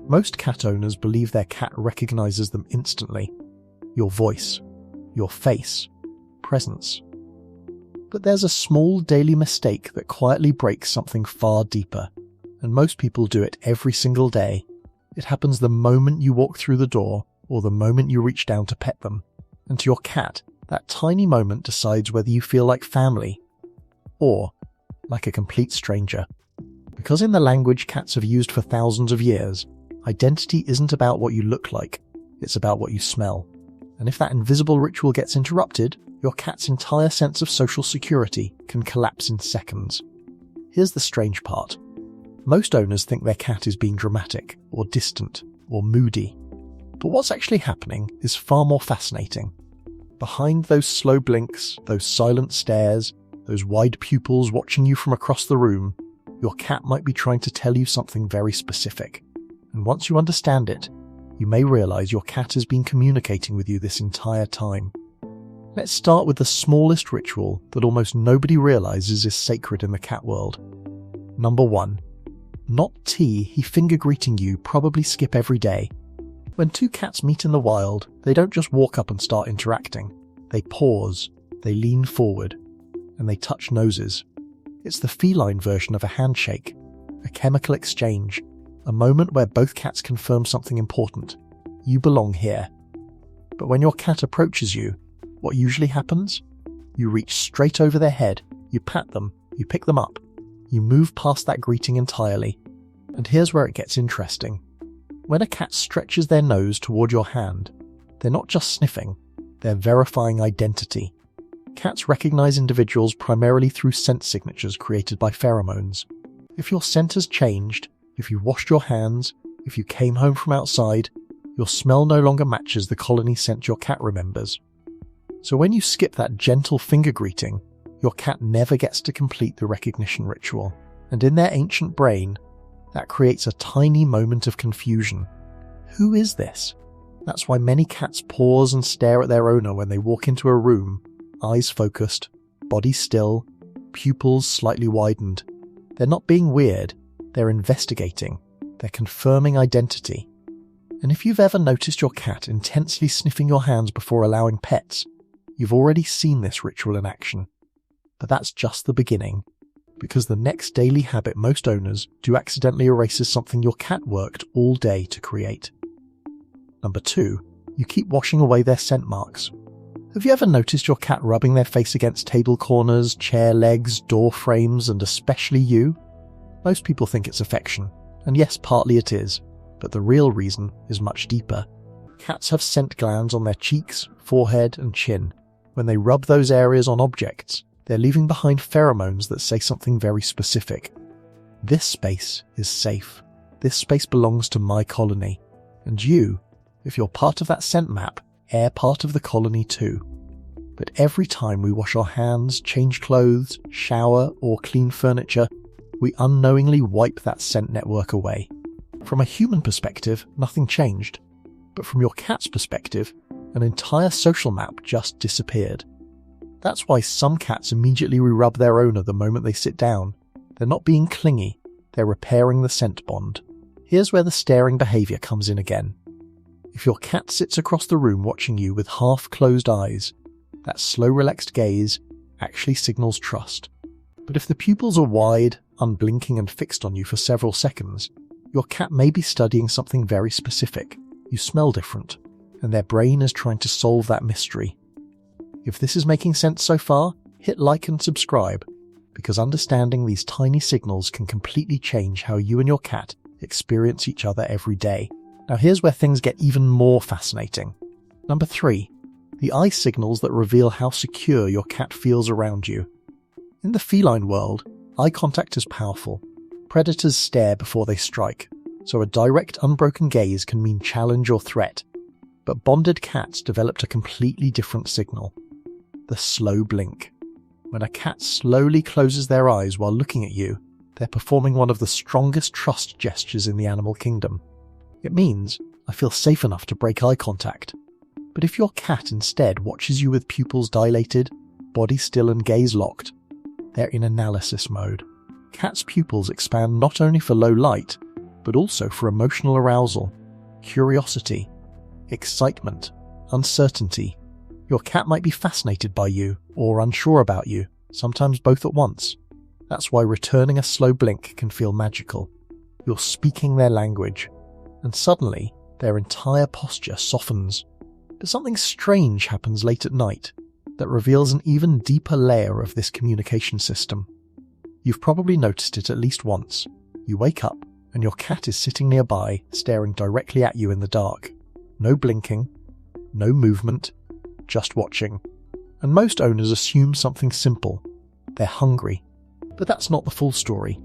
Most cat owners believe their cat recognizes them instantly. Your voice, your face, presence. But there's a small daily mistake that quietly breaks something far deeper, and most people do it every single day. It happens the moment you walk through the door or the moment you reach down to pet them. And to your cat, that tiny moment decides whether you feel like family or like a complete stranger. Because in the language cats have used for thousands of years, identity isn't about what you look like, it's about what you smell. And if that invisible ritual gets interrupted, your cat's entire sense of social security can collapse in seconds. Here's the strange part. Most owners think their cat is being dramatic, or distant, or moody. But what's actually happening is far more fascinating. Behind those slow blinks, those silent stares, those wide pupils watching you from across the room, your cat might be trying to tell you something very specific. And once you understand it, you may realize your cat has been communicating with you this entire time. Let's start with the smallest ritual that almost nobody realizes is sacred in the cat world. Number 1. Not tea, he finger greeting you probably skip every day. When two cats meet in the wild, they don't just walk up and start interacting. They pause, they lean forward, and they touch noses. It's the feline version of a handshake, a chemical exchange, a moment where both cats confirm something important. You belong here. But when your cat approaches you, what usually happens? You reach straight over their head, you pat them, you pick them up, you move past that greeting entirely. And here's where it gets interesting. When a cat stretches their nose toward your hand, they're not just sniffing, they're verifying identity. Cats recognize individuals primarily through scent signatures created by pheromones. If your scent has changed, if you washed your hands, if you came home from outside, your smell no longer matches the colony scent your cat remembers. So when you skip that gentle finger greeting, your cat never gets to complete the recognition ritual. And in their ancient brain, that creates a tiny moment of confusion. Who is this? That's why many cats pause and stare at their owner when they walk into a room, eyes focused, body still, pupils slightly widened. They're not being weird, they're investigating, they're confirming identity. And if you've ever noticed your cat intensely sniffing your hands before allowing pets, you've already seen this ritual in action. But that's just the beginning, because the next daily habit most owners do accidentally erases something your cat worked all day to create. Number 2, you keep washing away their scent marks. Have you ever noticed your cat rubbing their face against table corners, chair legs, door frames, and especially you? Most people think it's affection, and yes, partly it is, but the real reason is much deeper. Cats have scent glands on their cheeks, forehead, and chin. When they rub those areas on objects, they're leaving behind pheromones that say something very specific. This space is safe. This space belongs to my colony. And you, if you're part of that scent map, are part of the colony too. But every time we wash our hands, change clothes, shower, or clean furniture, we unknowingly wipe that scent network away. From a human perspective, nothing changed. But from your cat's perspective, an entire social map just disappeared. That's why some cats immediately re-rub their owner the moment they sit down. They're not being clingy, they're repairing the scent bond. Here's where the staring behavior comes in again. If your cat sits across the room watching you with half-closed eyes, that slow relaxed gaze actually signals trust. But if the pupils are wide, unblinking and fixed on you for several seconds, your cat may be studying something very specific. You smell different, and their brain is trying to solve that mystery. If this is making sense so far, hit like and subscribe, because understanding these tiny signals can completely change how you and your cat experience each other every day. Now here's where things get even more fascinating. Number 3, the eye signals that reveal how secure your cat feels around you. In the feline world, eye contact is powerful. Predators stare before they strike, so a direct, unbroken gaze can mean challenge or threat. But bonded cats developed a completely different signal. The slow blink. When a cat slowly closes their eyes while looking at you, they're performing one of the strongest trust gestures in the animal kingdom. It means, I feel safe enough to break eye contact. But if your cat instead watches you with pupils dilated, body still and gaze locked, they're in analysis mode. Cats' pupils expand not only for low light, but also for emotional arousal, curiosity, excitement, uncertainty. Your cat might be fascinated by you or unsure about you, sometimes both at once. That's why returning a slow blink can feel magical. You're speaking their language, and suddenly their entire posture softens. But something strange happens late at night that reveals an even deeper layer of this communication system. You've probably noticed it at least once. You wake up and your cat is sitting nearby, staring directly at you in the dark. No blinking, no movement, just watching. And most owners assume something simple. They're hungry. But that's not the full story,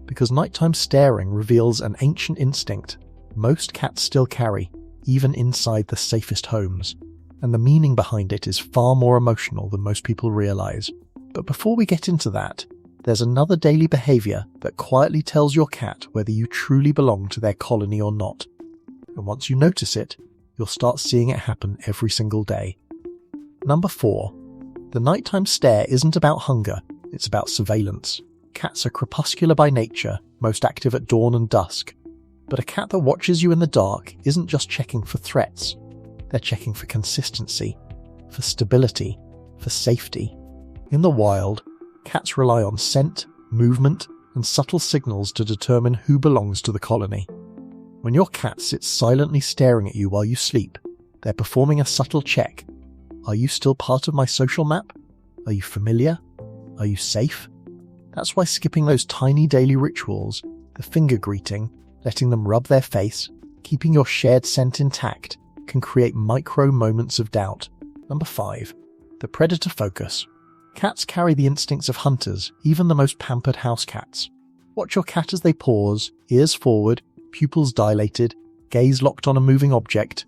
because nighttime staring reveals an ancient instinct most cats still carry, even inside the safest homes. And the meaning behind it is far more emotional than most people realize. But before we get into that, there's another daily behavior that quietly tells your cat whether you truly belong to their colony or not. And once you notice it, you'll start seeing it happen every single day. Number 4. The nighttime stare isn't about hunger, it's about surveillance. Cats are crepuscular by nature, most active at dawn and dusk. But a cat that watches you in the dark isn't just checking for threats. They're checking for consistency, for stability, for safety. In the wild, cats rely on scent, movement, and subtle signals to determine who belongs to the colony. When your cat sits silently staring at you while you sleep, they're performing a subtle check. Are you still part of my social map? Are you familiar? Are you safe? That's why skipping those tiny daily rituals, the finger greeting, letting them rub their face, keeping your shared scent intact, can create micro moments of doubt. Number 5. The predator focus. Cats carry the instincts of hunters, even the most pampered house cats. Watch your cat as they pause, ears forward, pupils dilated, gaze locked on a moving object,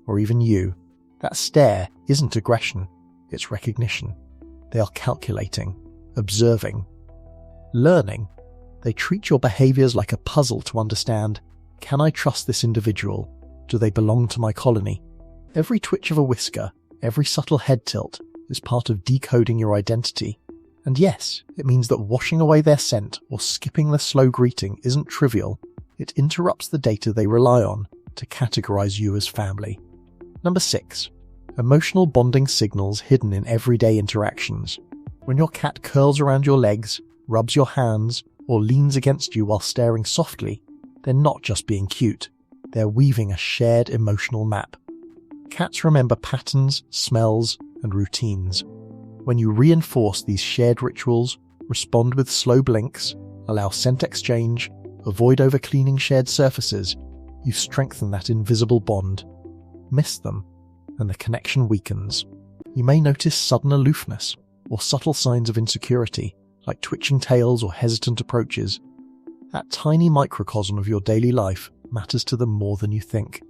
or even you. That stare isn't aggression, it's recognition. They are calculating, observing, learning. They treat your behaviors like a puzzle to understand, can I trust this individual? Do they belong to my colony? Every twitch of a whisker, every subtle head tilt is part of decoding your identity. And yes, it means that washing away their scent or skipping the slow greeting isn't trivial. It interrupts the data they rely on to categorize you as family. Number 6. Emotional bonding signals hidden in everyday interactions. When your cat curls around your legs, rubs your hands, or leans against you while staring softly, they're not just being cute. They're weaving a shared emotional map. Cats remember patterns, smells, and routines. When you reinforce these shared rituals, respond with slow blinks, allow scent exchange, avoid overcleaning shared surfaces, you strengthen that invisible bond. Miss them, and the connection weakens. You may notice sudden aloofness, or subtle signs of insecurity, like twitching tails or hesitant approaches. That tiny microcosm of your daily life matters to them more than you think.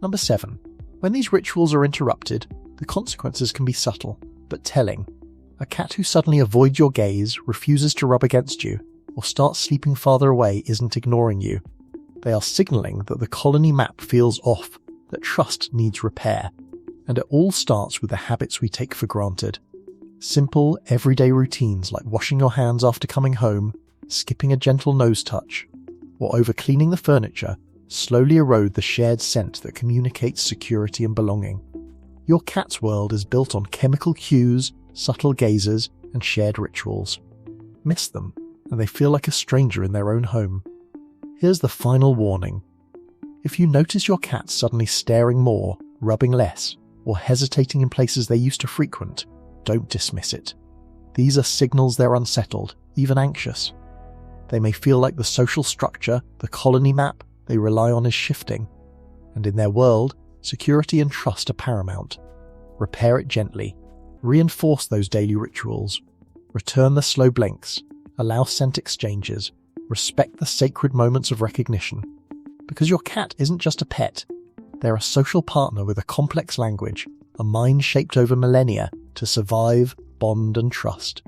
Number 7. When these rituals are interrupted, the consequences can be subtle, but telling. A cat who suddenly avoids your gaze, refuses to rub against you, or starts sleeping farther away isn't ignoring you. They are signaling that the colony map feels off, that trust needs repair. And it all starts with the habits we take for granted. Simple, everyday routines like washing your hands after coming home, skipping a gentle nose touch, or overcleaning the furniture slowly erode the shared scent that communicates security and belonging. Your cat's world is built on chemical cues, subtle gazes, and shared rituals. Miss them, and they feel like a stranger in their own home. Here's the final warning. If you notice your cat suddenly staring more, rubbing less, or hesitating in places they used to frequent, don't dismiss it. These are signals they're unsettled, even anxious. They may feel like the social structure, the colony map they rely on is shifting. And in their world, security and trust are paramount. Repair it gently. Reinforce those daily rituals. Return the slow blinks. Allow scent exchanges. Respect the sacred moments of recognition. Because your cat isn't just a pet. They're a social partner with a complex language, a mind shaped over millennia to survive, bond, and trust.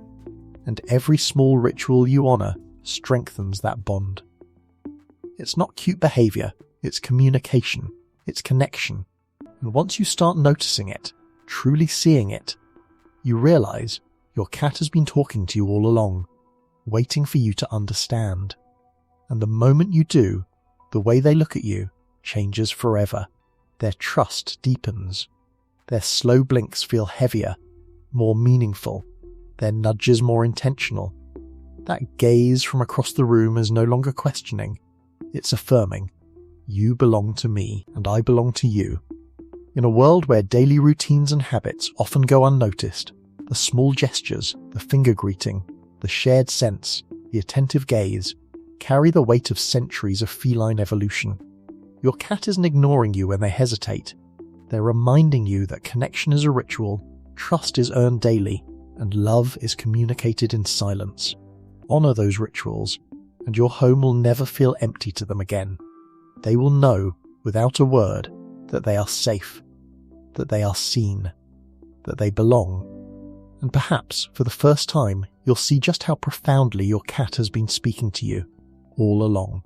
And every small ritual you honor strengthens that bond. It's not cute behavior, it's communication, it's connection. And once you start noticing it, truly seeing it, you realize your cat has been talking to you all along, waiting for you to understand. And the moment you do, the way they look at you changes forever. Their trust deepens. Their slow blinks feel heavier, more meaningful. Their nudges more intentional. That gaze from across the room is no longer questioning. It's affirming. You belong to me, and I belong to you. In a world where daily routines and habits often go unnoticed, the small gestures, the finger greeting, the shared sense, the attentive gaze, carry the weight of centuries of feline evolution. Your cat isn't ignoring you when they hesitate. They're reminding you that connection is a ritual, trust is earned daily, and love is communicated in silence. Honor those rituals, and your home will never feel empty to them again. They will know, without a word, that they are safe, that they are seen, that they belong. And perhaps, for the first time, you'll see just how profoundly your cat has been speaking to you all along.